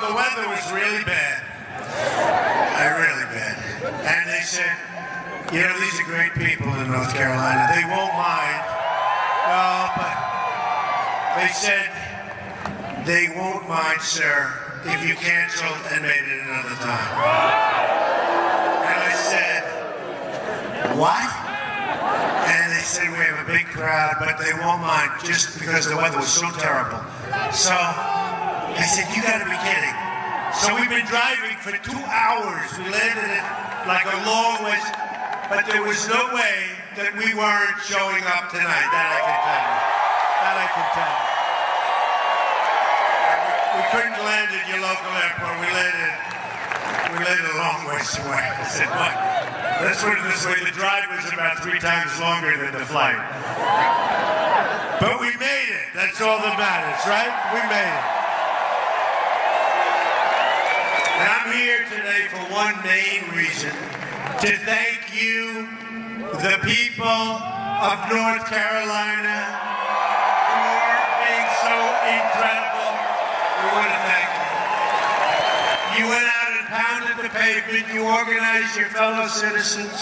the weather was really bad. Really bad. And they said, you know, these are great people in North Carolina. They won't mind. No, but they said, they won't mind, sir, if you canceled and made it another time. And I said, what? And they said, we have a big crowd, but they won't mind just because the weather was so terrible. So I said, you gotta be kidding. So we've been driving for 2 hours. We landed at like a long way, but there was no way that we weren't showing up tonight. That I can tell you. That I can tell you. We couldn't land at your local airport. We landed a long ways away. I said, what? Let's put it this way, the drive was about 3 times longer than the flight. But we made it. That's all that matters, right? We made it. And I'm here today for one main reason, to thank you, the people of North Carolina, for being so incredible. We want to thank you. You went out and pounded the pavement, you organized your fellow citizens,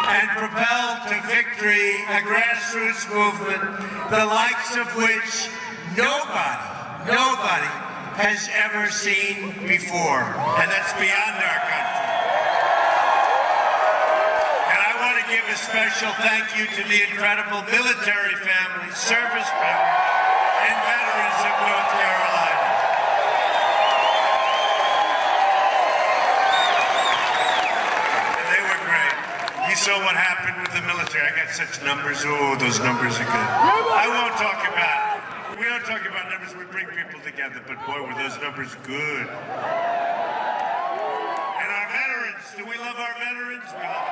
and propelled to victory a grassroots movement, the likes of which nobody has ever seen before, and that's beyond our country. And I want to give a special thank you to the incredible military families, service members, and veterans of North Carolina. And they were great. You saw what happened with the military. I got such numbers. Oh, those numbers are good. I won't talk about it. We don't talk about numbers, we bring people together, but boy, were those numbers good. And our veterans, do we love our veterans? We love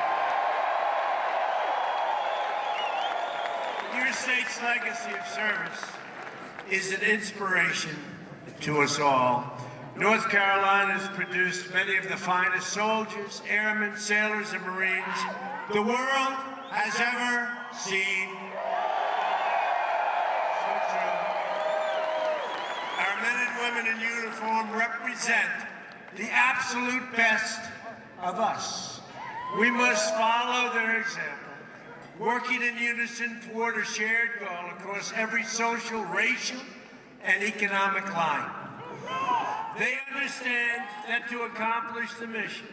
them. Your state's legacy of service is an inspiration to us all. North Carolina has produced many of the finest soldiers, airmen, sailors, and Marines the world has ever seen. Our men and women in uniform represent the absolute best of us. We must follow their example, working in unison toward a shared goal across every social, racial, and economic line. They understand that to accomplish the mission,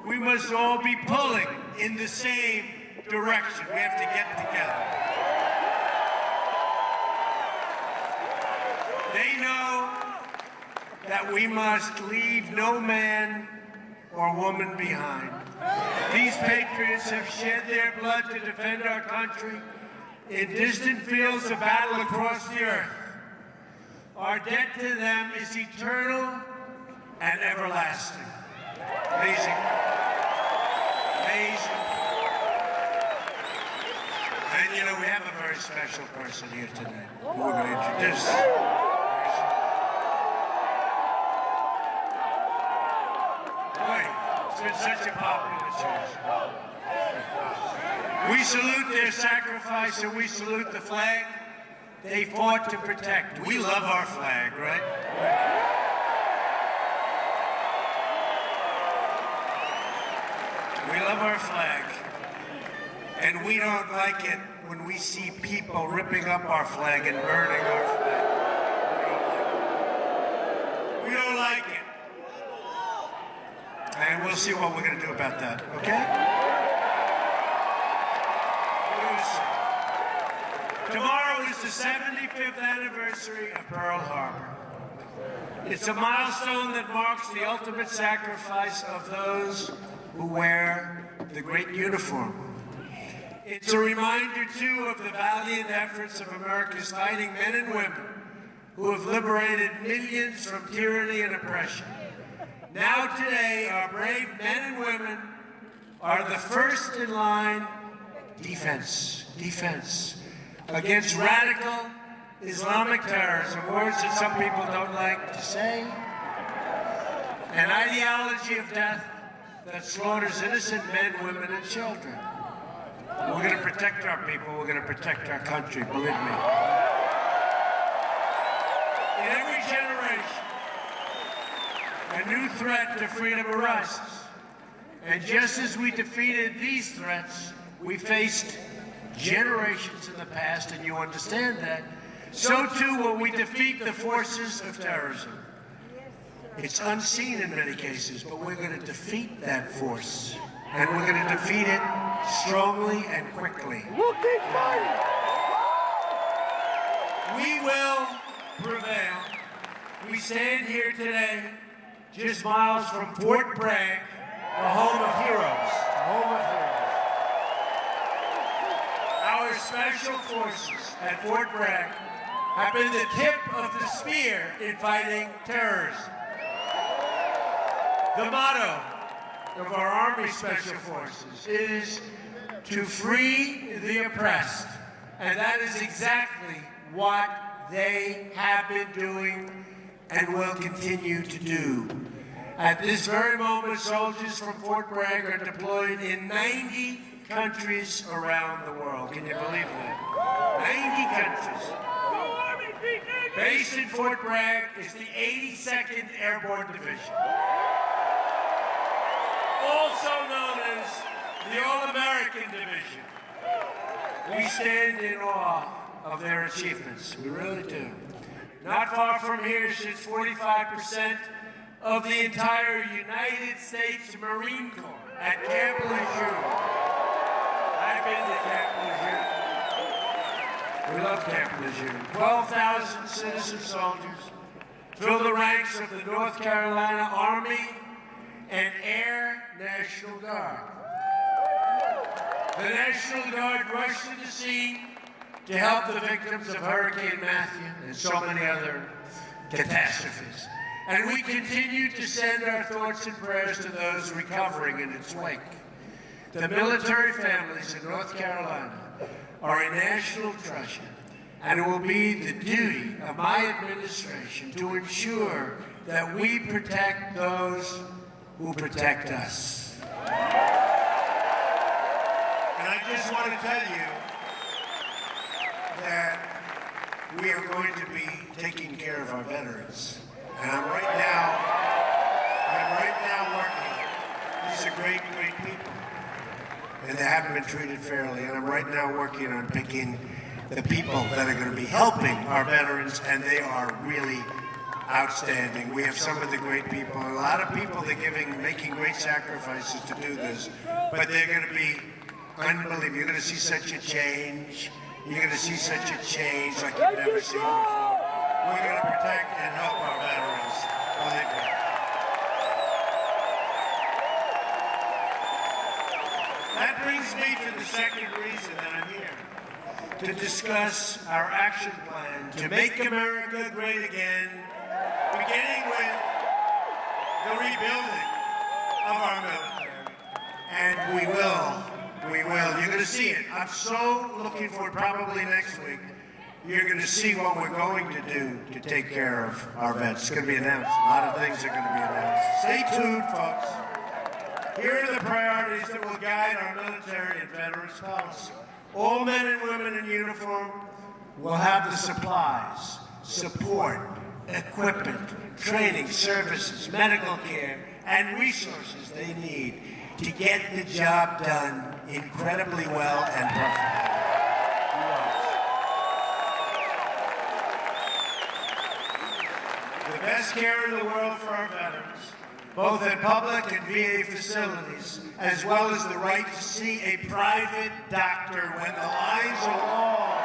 we must all be pulling in the same direction. We have to get together. They know that we must leave no man or woman behind. These patriots have shed their blood to defend our country in distant fields of battle across the earth. Our debt to them is eternal and everlasting. Amazing. Amazing. And you know, we have a very special person here today who we're going to introduce. Boy, it's been such a popular choice. We salute their sacrifice and we salute the flag they fought to protect. We love our flag, right? We love our flag. And we don't like it when we see people ripping up our flag and burning our flag. We don't like it. And we'll see what we're going to do about that, okay? Tomorrow is the 75th anniversary of Pearl Harbor. It's a milestone that marks the ultimate sacrifice of those who wear the great uniform. It's a reminder, too, of the valiant efforts of America's fighting men and women who have liberated millions from tyranny and oppression. Now today, our brave men and women are the first in line defense against radical Islamic terrorism, words that some people don't like to say, an ideology of death that slaughters innocent men, women, and children. We're going to protect our people. We're going to protect our country, believe me. In every generation, a new threat to freedom arises. And just as we defeated these threats, we faced generations in the past, and you understand that, so too will we defeat the forces of terrorism. It's unseen in many cases, but we're going to defeat that force. And we're going to defeat it strongly and quickly. We'll keep fighting! We will prevail. We stand here today just miles from Fort Bragg, the home of heroes. The home of heroes. Our special forces at Fort Bragg have been the tip of the spear in fighting terrorism. The motto of our Army Special Forces is to free the oppressed, and that is exactly what they have been doing and will continue to do. At this very moment, soldiers from Fort Bragg are deployed in 90 countries around the world. Can you believe that? 90 countries. Based in Fort Bragg is the 82nd Airborne Division, also known as the All-American Division. We stand in awe of their achievements. We really do. Not far from here sits 45% of the entire United States Marine Corps at Camp Lejeune. I've been to Camp Lejeune. We love Camp Lejeune. 12,000 citizen soldiers fill the ranks of the North Carolina Army and Air National Guard. The National Guard rushed to the scene to help the victims of Hurricane Matthew and so many other catastrophes. And we continue to send our thoughts and prayers to those recovering in its wake. The military families in North Carolina are a national treasure, and it will be the duty of my administration to ensure that we protect those who protect us. And I just want to tell you that we are going to be taking care of our veterans. And I'm right now working. These are great, great people. And they haven't been treated fairly. And I'm right now working on picking the people that are going to be helping our veterans, and they are really outstanding. We have some of the great people. A lot of people that are making great sacrifices to do this. But they're going to be unbelievable. You're going to see such a change. You're going to see such a change like you've never seen before. We're going to protect and help our veterans. Believe me. That brings me to the second reason that I'm here, to discuss our action plan to make America great again, beginning with the rebuilding of our military. And we will. You're going to see it. I'm so looking forward, probably next week, you're going to see what we're going to do to take care of our vets. It's going to be announced. A lot of things are going to be announced. Stay tuned, folks. Here are the priorities that will guide our military and veterans policy. All men and women in uniform will have the supplies, support, equipment, training, services, medical care, and resources they need to get the job done incredibly well and perfectly. The best care in the world for our veterans, both at public and VA facilities, as well as the right to see a private doctor when the lines are long.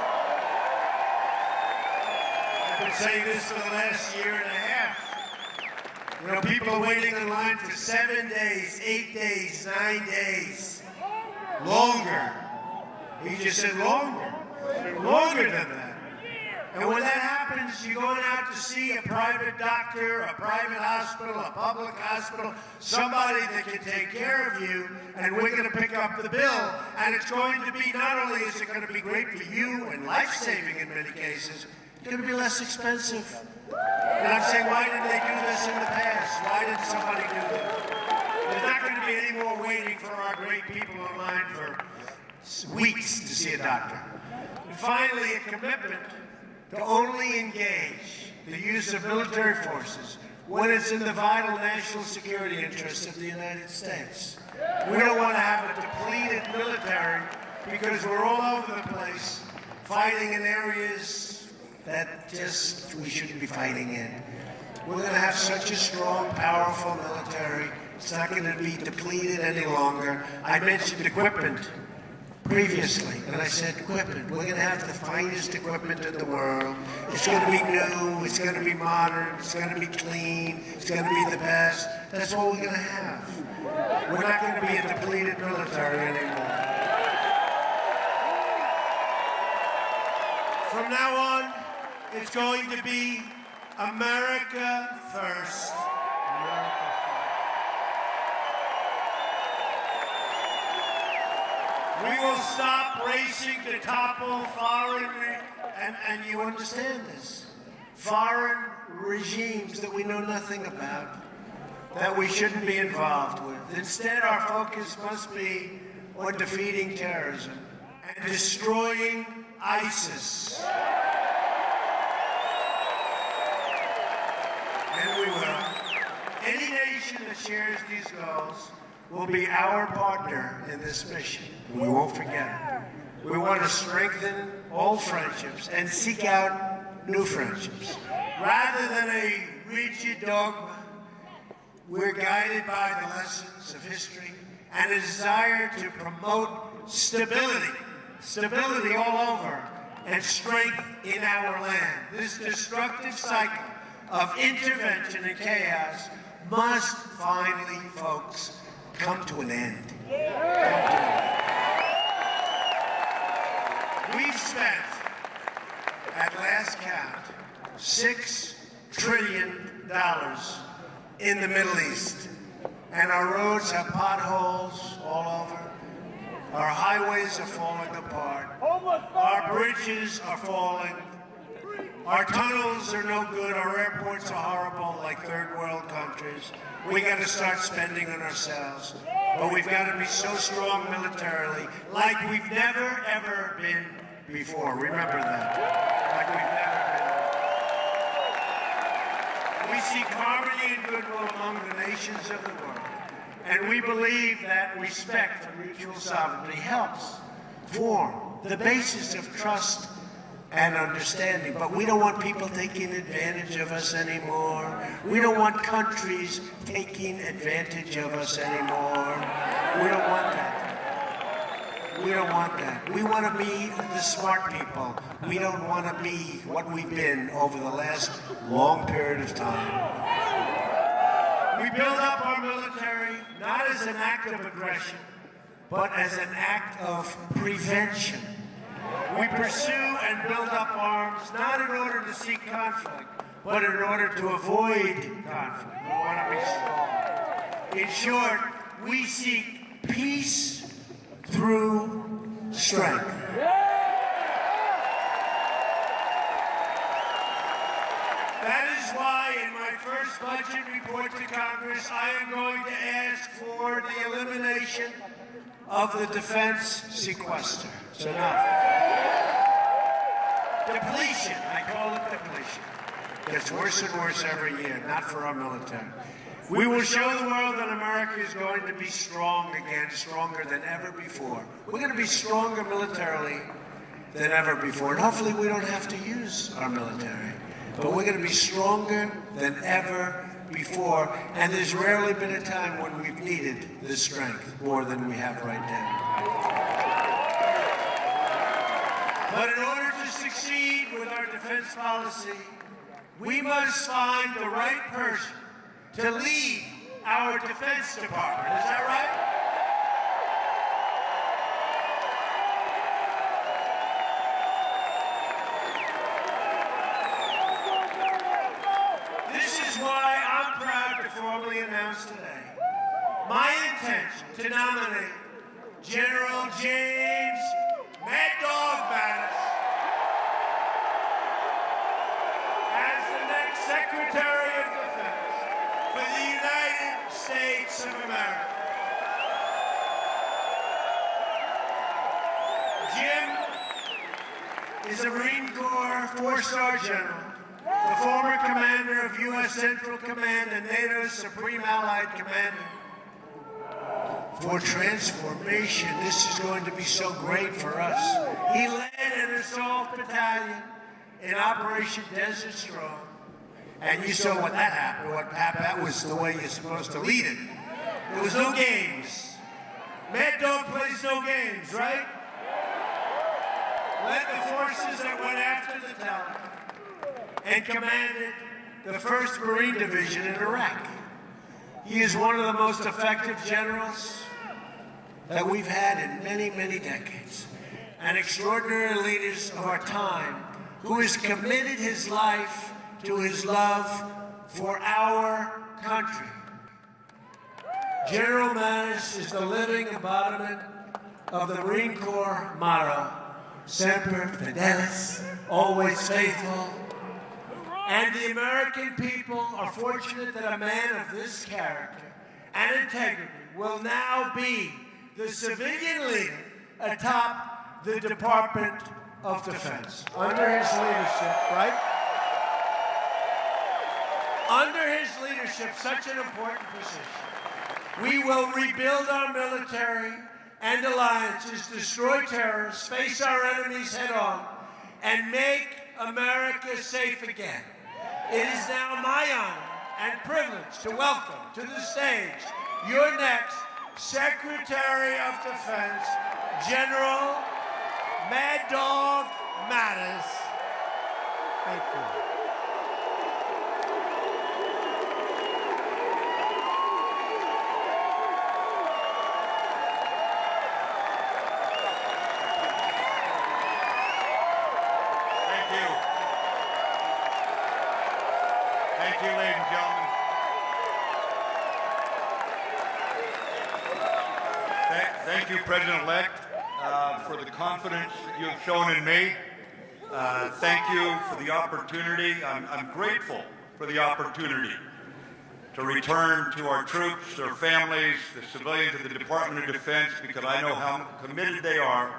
I've been saying this for the last year and a half. You know, people are waiting in line for 7 days, 8 days, 9 days. Longer. He just said longer. Longer than that. And when that happens, you're going out to see a private doctor, a private hospital, a public hospital, somebody that can take care of you, and we're going to pick up the bill. And it's going to be, not only is it going to be great for you and life-saving in many cases, it's going to be less expensive. And I'm saying, why didn't they do this in the past? Why didn't somebody do that? There's not going to be any more waiting for our great people in line for weeks to see a doctor. And finally, a commitment to only engage the use of military forces when it's in the vital national security interests of the United States. We don't want to have a depleted military because we're all over the place fighting in areas that just we shouldn't be fighting in. We're going to have such a strong, powerful military. It's not going to be depleted any longer. I mentioned equipment previously, and I said equipment. We're going to have the finest equipment in the world. It's going to be new. It's going to be modern. It's going to be clean. It's going to be the best. That's all we're going to have. We're not going to be a depleted military anymore. From now on, it's going to be America first. America first. We will stop racing to topple foreign, and you understand this, foreign regimes that we know nothing about, that we shouldn't be involved with. Instead, our focus must be on defeating terrorism and destroying ISIS. And we will. Any nation that shares these goals will be our partner in this mission. We won't forget it. We want to strengthen old friendships and seek out new friendships. Rather than a rigid dogma, we're guided by the lessons of history and a desire to promote stability all over, and strength in our land. This destructive cycle of intervention and chaos must finally, folks, come to an end. We've spent, at last count, $6 trillion in the Middle East. And our roads have potholes all over. Our highways are falling apart. Our bridges are falling. Our tunnels are no good. Our airports are horrible, like third world countries. We got to start spending on ourselves. But we've got to be so strong militarily, like we've never, ever been before. Remember that. Like we've never been. We seek harmony and goodwill among the nations of the world. And we believe that respect for mutual sovereignty helps form the basis of trust and understanding. But we don't want people taking advantage of us anymore. We don't want countries taking advantage of us anymore. We don't want that. We don't want that. We want to be the smart people. We don't want to be what we've been over the last long period of time. We build up our military not as an act of aggression, but as an act of prevention. We pursue and build up arms not in order to seek conflict, but in order to avoid conflict. We want to be strong. In short, we seek peace through strength. That is why in my first budget report to Congress, I am going to ask for the elimination of the defense sequester. It's enough. Depletion, I call it depletion. Gets worse and worse every year, not for our military. We will show the world that America is going to be strong again, stronger than ever before. We're going to be stronger militarily than ever before, and hopefully we don't have to use our military. But we're going to be stronger than ever before, and there's rarely been a time when we've needed this strength more than we have right now. But in order to succeed with our defense policy, we must find the right person to lead our Defense Department. Is that right? Formally announced today my intention to nominate General James Mad Dog Mattis as the next Secretary of Defense for the United States of America. Jim is a Marine Corps 4-star general, the former commander of of U.S. Central Command and NATO's Supreme Allied Commander. For transformation, this is going to be so great for us. He led an assault battalion in Operation Desert Storm. And you saw what that happened. That was the way you're supposed to lead it. There was no games. Mad Dog plays no games, right? Led the forces that went after the Taliban and commanded the 1st Marine Division in Iraq. He is one of the most effective generals that we've had in many, many decades. An extraordinary leader of our time who has committed his life to his love for our country. General Mattis is the living embodiment of the Marine Corps motto, Semper Fidelis, always faithful. And the American people are fortunate that a man of this character and integrity will now be the civilian leader atop the Department of Defense. Under his leadership, right? Under his leadership, such an important position, we will rebuild our military and alliances, destroy terrorists, face our enemies head on, and make America safe again. It is now my honor and privilege to welcome to the stage your next Secretary of Defense, General Mad Dog Mattis. Thank you. Thank you, ladies and gentlemen. Thank you, President-elect, for the confidence that you have shown in me. Thank you for the opportunity. I'm grateful for the opportunity to return to our troops, their families, the civilians of the Department of Defense, because I know how committed they are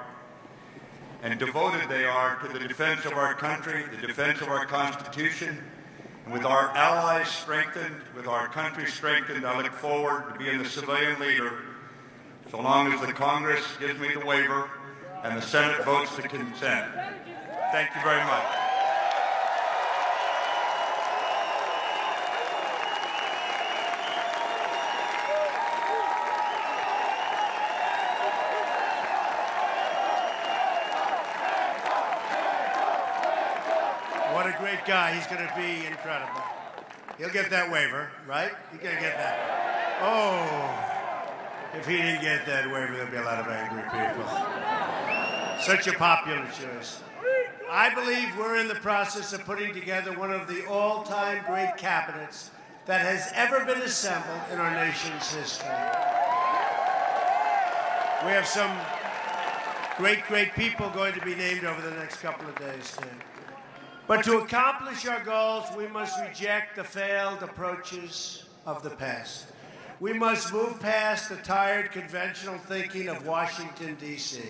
and devoted they are to the defense of our country, the defense of our Constitution. And with our allies strengthened, with our country strengthened, I look forward to being the civilian leader so long as the Congress gives me the waiver and the Senate votes to consent. Thank you very much. What a great guy. He's going to be incredible. He'll get that waiver, right? He's going to get that. Oh, if he didn't get that waiver, there'll be a lot of angry people. Such a popular choice. I believe we're in the process of putting together one of the all-time great cabinets that has ever been assembled in our nation's history. We have some great people going to be named over the next couple of days, Tim. But to accomplish our goals, we must reject the failed approaches of the past. We must move past the tired, conventional thinking of Washington, D.C.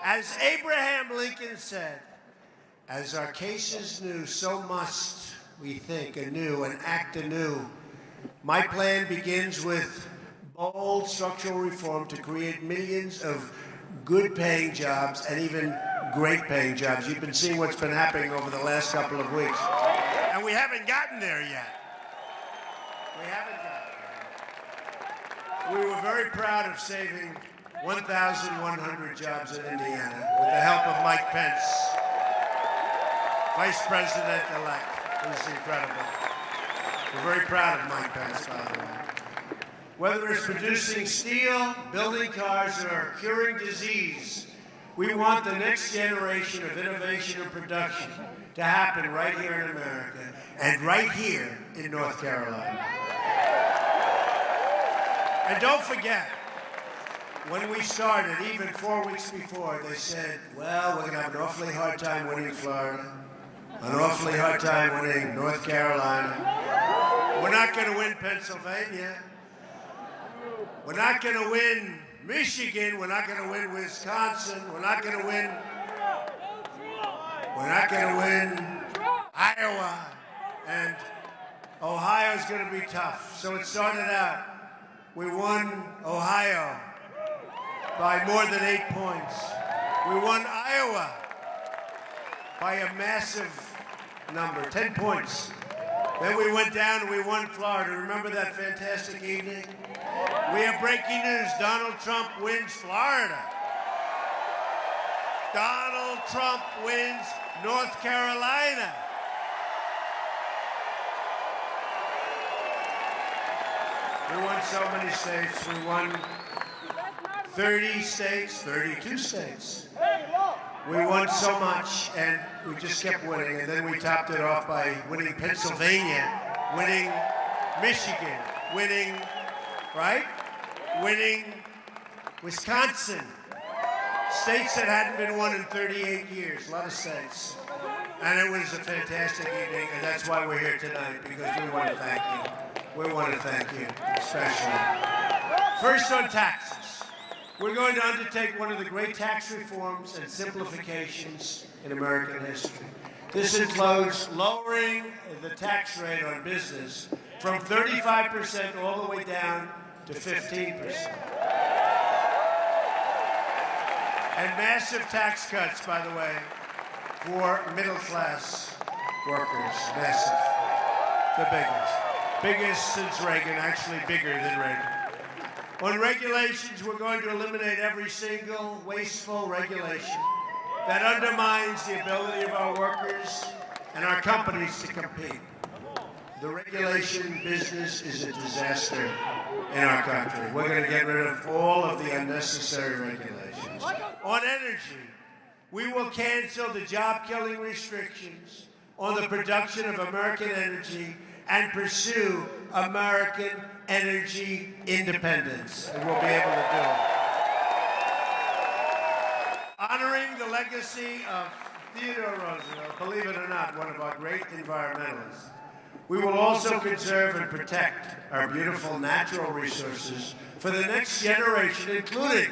As Abraham Lincoln said, as our case is new, so must we think anew and act anew. My plan begins with bold structural reform to create millions of good-paying jobs and even great-paying jobs. You've been seeing what's been happening over the last couple of weeks. And we haven't gotten there yet. We haven't gotten there. We were very proud of saving 1,100 jobs in Indiana with the help of Mike Pence, Vice President-elect. It was incredible. We're very proud of Mike Pence, by the way. Whether it's producing steel, building cars, or curing disease, we want the next generation of innovation and production to happen right here in America and right here in North Carolina. And don't forget, when we started, even 4 weeks before, they said, well, we're going to have an awfully hard time winning Florida, an awfully hard time winning North Carolina. We're not going to win Pennsylvania. We're not going to win Michigan. We're not going to win Wisconsin. We're not going to win Iowa. And Ohio's going to be tough. So it started out, we won Ohio by more than 8 points. We won Iowa by a massive number, 10 points. Then we went down and we won Florida. Remember that fantastic evening? We have breaking news. Donald Trump wins Florida. Donald Trump wins North Carolina. We won so many states. We won 30 states, 32 states. We won so much, and we just kept winning. And then we topped it off by winning Pennsylvania, winning Michigan, winning, right? Winning Wisconsin. States that hadn't been won in 38 years, a lot of states. And it was a fantastic evening, and that's why we're here tonight, because we want to thank you. We want to thank you, especially. First on taxes. We're going to undertake one of the great tax reforms and simplifications in American history. This includes lowering the tax rate on business from 35% all the way down to 15%. And massive tax cuts, by the way, for middle-class workers. Massive. The biggest. Biggest since Reagan, actually bigger than Reagan. On regulations, we're going to eliminate every single wasteful regulation that undermines the ability of our workers and our companies to compete. The regulation business is a disaster in our country. We're going to get rid of all of the unnecessary regulations. On energy, we will cancel the job-killing restrictions on the production of American energy and pursue American energy independence. And we'll be able to do it. Honoring the legacy of Theodore Roosevelt, believe it or not, one of our great environmentalists, we will also conserve and protect our beautiful natural resources for the next generation, including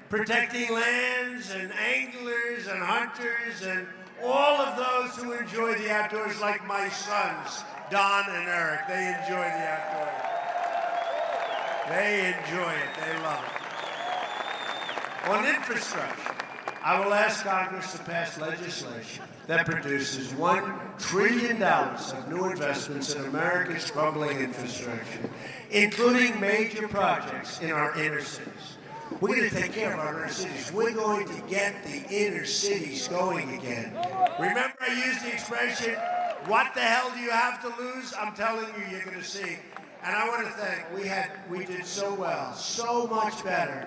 protecting lands and anglers and hunters and all of those who enjoy the outdoors, like my sons, Don and Eric. They enjoy the outdoors. They enjoy it. They love it. On infrastructure, I will ask Congress to pass legislation that produces $1 trillion of new investments in America's crumbling infrastructure, including major projects in our inner cities. We're going to take care of our inner cities. We're going to get the inner cities going again. Remember I used the expression, what the hell do you have to lose? I'm telling you, you're going to see. And I want to thank, we did so well, so much better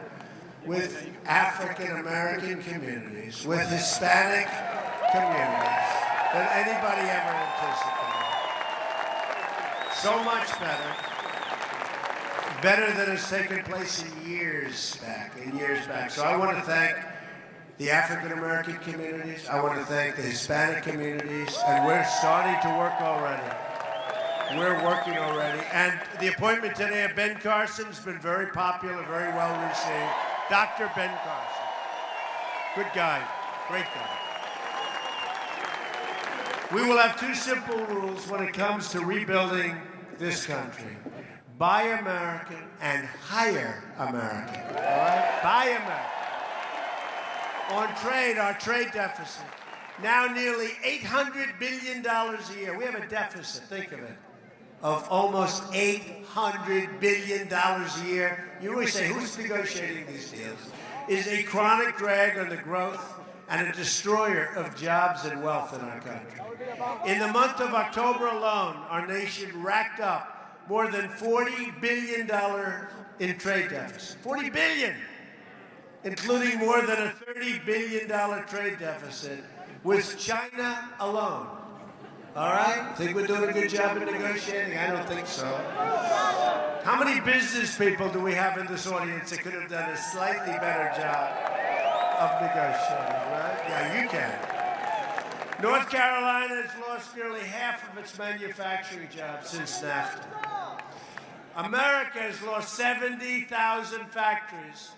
with African American communities, with Hispanic communities than anybody ever anticipated. So much better. Better than has taken place in years back. So I want to thank the African American communities. I want to thank the Hispanic communities. And we're starting to work already. We're working already. And the appointment today of Ben Carson has been very popular, very well received. Dr. Ben Carson. Good guy. Great guy. We will have two simple rules when it comes to rebuilding this country. Buy American and hire American. All right? Buy American. On trade, our trade deficit, now nearly $800 billion a year. We have a deficit, think of it, of almost $800 billion a year. You always say, who's negotiating these deals? Is a chronic drag on the growth and a destroyer of jobs and wealth in our country. In the month of October alone, our nation racked up more than $40 billion in trade deficit. $40 billion, including more than a $30 billion trade deficit with China alone. All right? Think we're doing a good job in negotiating? I don't think so. How many business people do we have in this audience that could have done a slightly better job of negotiating, right? Yeah, you can. North Carolina has lost nearly half of its manufacturing jobs since NAFTA. America has lost 70,000 factories.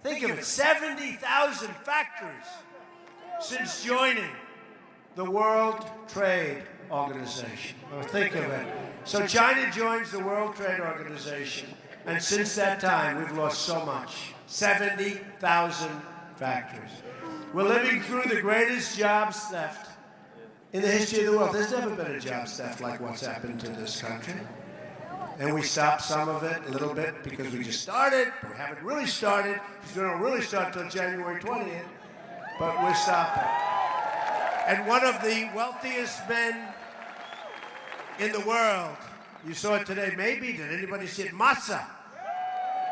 Think of it, 70,000 factories since joining the World Trade Organization. Or think of it, So China joins the World Trade Organization, and since that time, we've lost so much. 70,000 factories. We're living through the greatest jobs theft in the history of the world. There's never been a jobs theft like what's happened to this country. And we stopped some of it a little bit because we just started, but we haven't really started, because we don't really start until January 20th, but we're stopping. And one of the wealthiest men in the world, you saw it today, maybe, did anybody see it? Masa,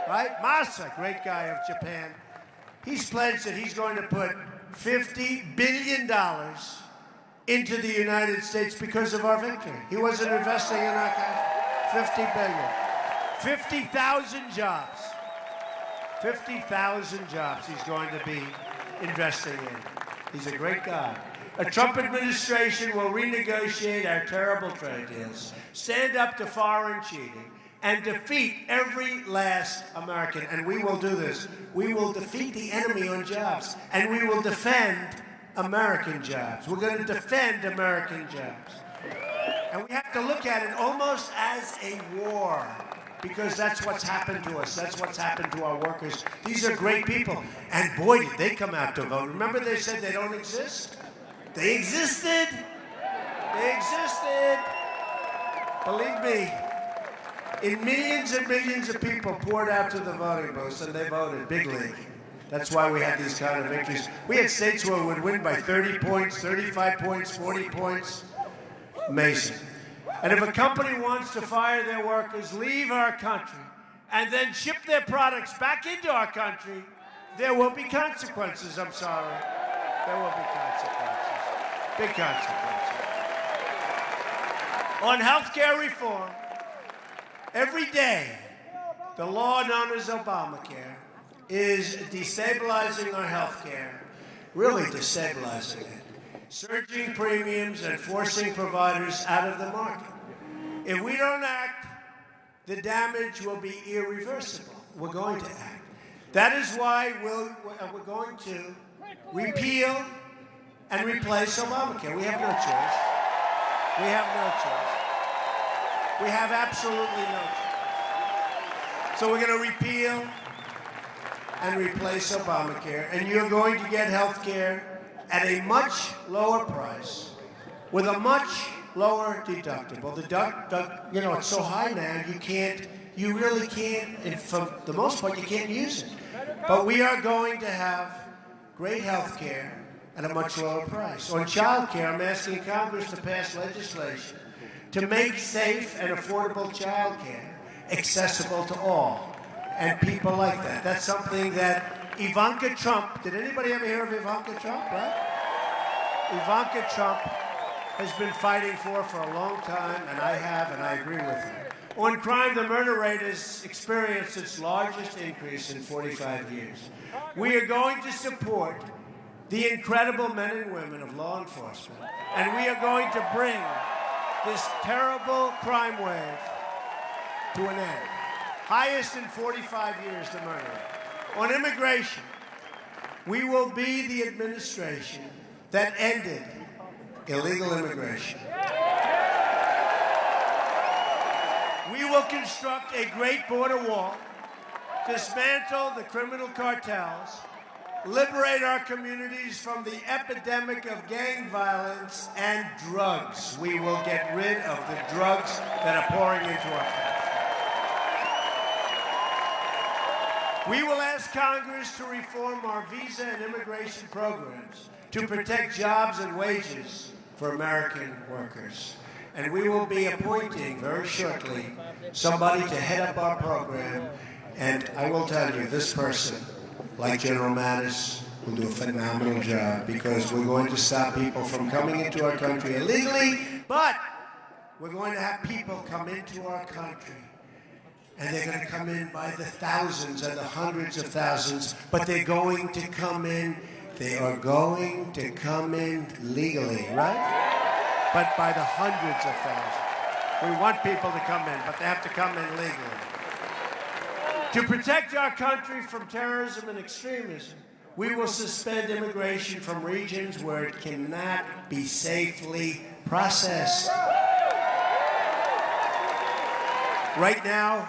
right? Masa, great guy of Japan. He's pledged that he's going to put $50 billion into the United States because of our victory. He wasn't investing in our country. 50 billion. 50,000 jobs. 50,000 jobs he's going to be investing in. He's a great guy. A Trump administration will renegotiate our terrible trade deals, stand up to foreign cheating, and defeat every last American. And we will do this. We will defeat the enemy on jobs, and we will defend American jobs. We're going to defend American jobs. And we have to look at it almost as a war, because that's what's happened to us. That's what's happened to our workers. These are great people. And boy, did they come out to vote. Remember they said they don't exist? They existed. They existed. Believe me, in millions and millions of people poured out to the voting booths, and they voted big league. That's why we had these kind of victories. We had states where we would win by 30 points, 35 points, 40 points. Amazing. And if a company wants to fire their workers, leave our country, and then ship their products back into our country, there will be consequences. I'm sorry. There will be consequences. Big consequences. On health care reform, every day, the law known as Obamacare is destabilizing our health care, really destabilizing it. Surging premiums and forcing providers out of the market. If we don't act, the damage will be irreversible. We're going to act. That is why we're going to repeal and replace Obamacare. We have no choice. We have no choice. We have absolutely no choice. So we're going to repeal and replace Obamacare, and you're going to get health care at a much lower price, with a much lower deductible. It's so high now, you really can't, and for the most part, you can't use it. But we are going to have great health care at a much lower price. On child care, I'm asking Congress to pass legislation to make safe and affordable child care accessible to all, and people like that. That's something that Ivanka Trump, did anybody ever hear of Ivanka Trump, right? Ivanka Trump has been fighting for a long time, and I have, and I agree with her. On crime, the murder rate has experienced its largest increase in 45 years. We are going to support the incredible men and women of law enforcement, and we are going to bring this terrible crime wave to an end. Highest in 45 years, the murder rate. On immigration, we will be the administration that ended illegal immigration. We will construct a great border wall, dismantle the criminal cartels, liberate our communities from the epidemic of gang violence and drugs. We will get rid of the drugs that are pouring into our country. We will ask Congress to reform our visa and immigration programs to protect jobs and wages for American workers. And we will be appointing very shortly somebody to head up our program. And I will tell you, this person, like General Mattis, will do a phenomenal job, because we're going to stop people from coming into our country illegally, but we're going to have people come into our country. And they're going to come in by the thousands and the hundreds of thousands, but they're going to come in, they are going to come in legally, right? But by the hundreds of thousands. We want people to come in, but they have to come in legally. To protect our country from terrorism and extremism, we will suspend immigration from regions where it cannot be safely processed. Right now,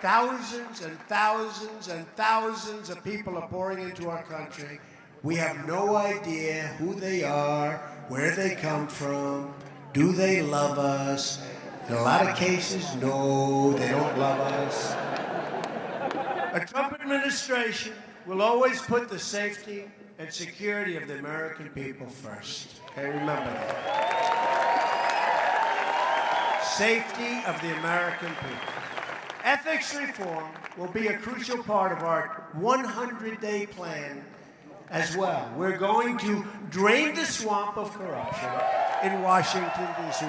thousands and thousands and thousands of people are pouring into our country. We have no idea who they are, where they come from, do they love us? In a lot of cases, no, they don't love us. A Trump administration will always put the safety and security of the American people first. Okay, remember that. Safety of the American people. Ethics reform will be a crucial part of our 100-day plan as well. We're going to drain the swamp of corruption in Washington, D.C.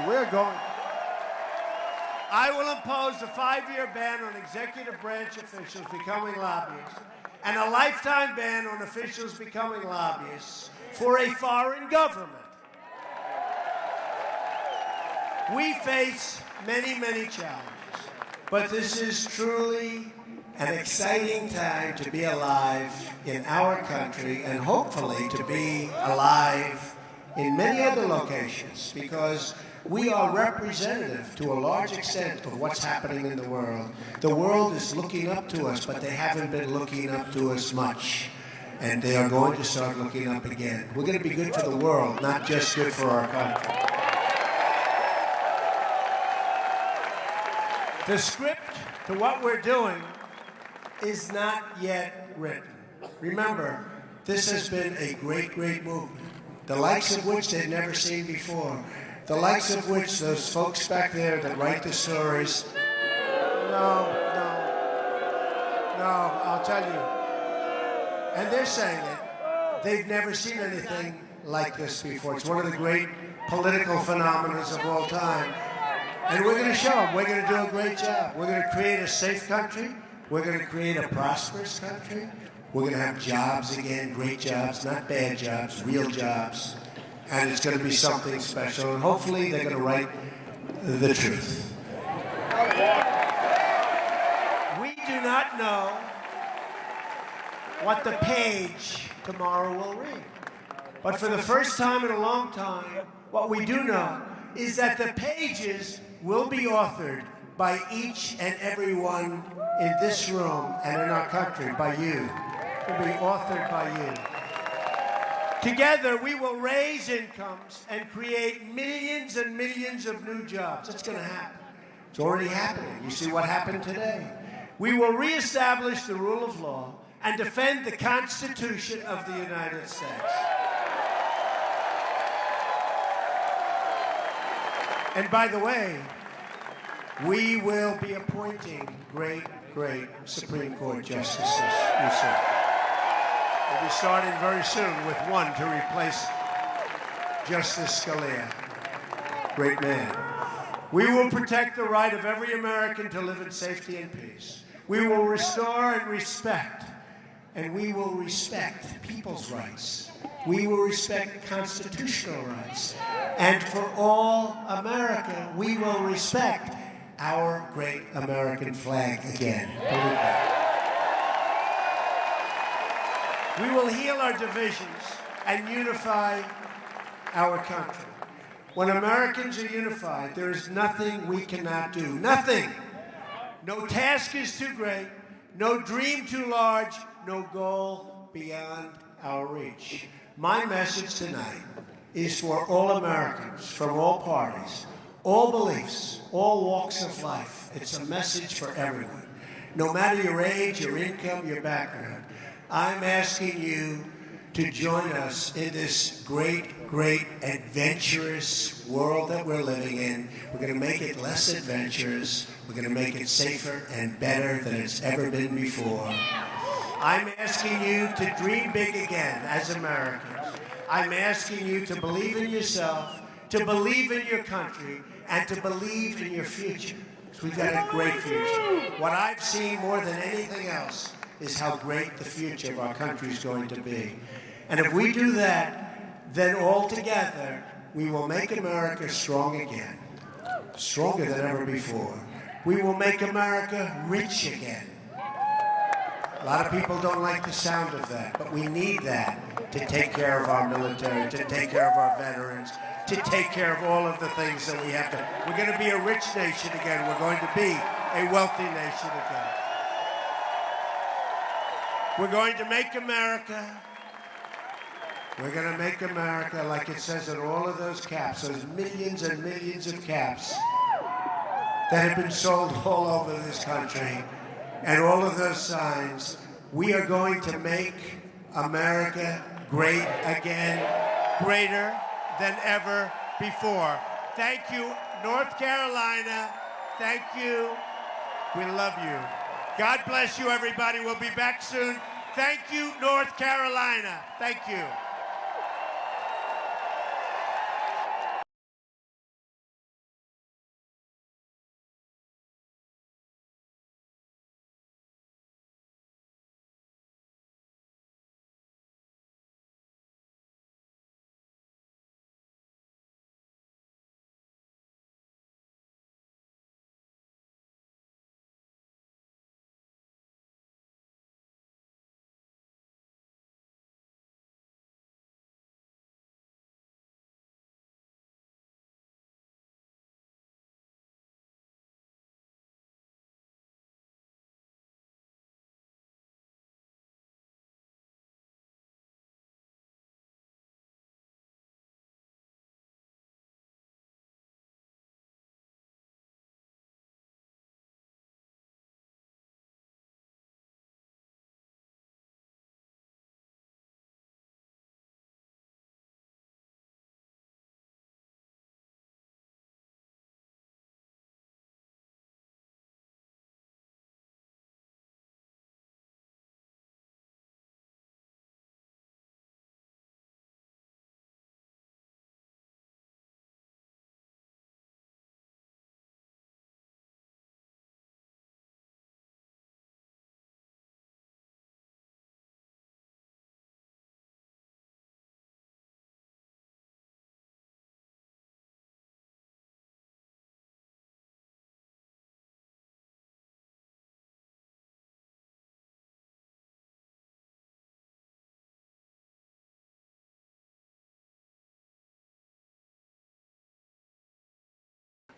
I will impose a 5-year ban on executive branch officials becoming lobbyists and a lifetime ban on officials becoming lobbyists for a foreign government. We face many, many challenges, but this is truly an exciting time to be alive in our country and hopefully to be alive in many other locations, because we are representative to a large extent of what's happening in the world. The world is looking up to us, but they haven't been looking up to us much. And they are going to start looking up again. We're going to be good for the world, not just good for our country. The script to what we're doing is not yet written. Remember, this has been a great, great movement, the likes of which they've never seen before. The likes of which those folks back there that write the stories, no, I'll tell you. And they're saying it. They've never seen anything like this before. It's one of the great political phenomena of all time. And we're going to show them. We're going to do a great job. We're going to create a safe country. We're going to create a prosperous country. We're going to have jobs again, great jobs, not bad jobs, real jobs. And it's going to be something special. And hopefully they're going to write the truth. We do not know what the page tomorrow will read. But for the first time in a long time, what we do know is that the pages will be authored by each and every one in this room and in our country, by you. It will be authored by you. Together, we will raise incomes and create millions and millions of new jobs. That's going to happen. It's already happening. You see what happened today. We will reestablish the rule of law and defend the Constitution of the United States. And by the way, we will be appointing great, great Supreme Court justices, you see. We'll be starting very soon with one to replace Justice Scalia. Great man. We will protect the right of every American to live in safety and peace. We will restore and respect, and we will respect people's rights. We will respect constitutional rights. And for all America, we will respect our great American flag again. Believe me. We will heal our divisions and unify our country. When Americans are unified, there is nothing we cannot do. Nothing. No task is too great, no dream too large, no goal beyond our reach. My message tonight is for all Americans, from all parties, all beliefs, all walks of life. It's a message for everyone. No matter your age, your income, your background, I'm asking you to join us in this great, great adventurous world that we're living in. We're going to make it less adventurous. We're going to make it safer and better than it's ever been before. I'm asking you to dream big again as Americans. I'm asking you to believe in yourself, to believe in your country, and to believe in your future. Because we've got a great future. What I've seen more than anything else is how great the future of our country is going to be. And if we do that, then all together, we will make America strong again, stronger than ever before. We will make America rich again. A lot of people don't like the sound of that, but we need that to take care of our military, to take care of our veterans, to take care of all of the things that we have to. We're going to be a rich nation again. We're going to be a wealthy nation again. We're going to make America. We're going to make America like it says on all of those caps, those millions and millions of caps that have been sold all over this country, and all of those signs. We are going to make America great again, greater than ever before. Thank you, North Carolina. Thank you. We love you. God bless you, everybody. We'll be back soon. Thank you, North Carolina. Thank you.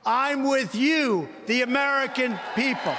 I'm with you, the American people.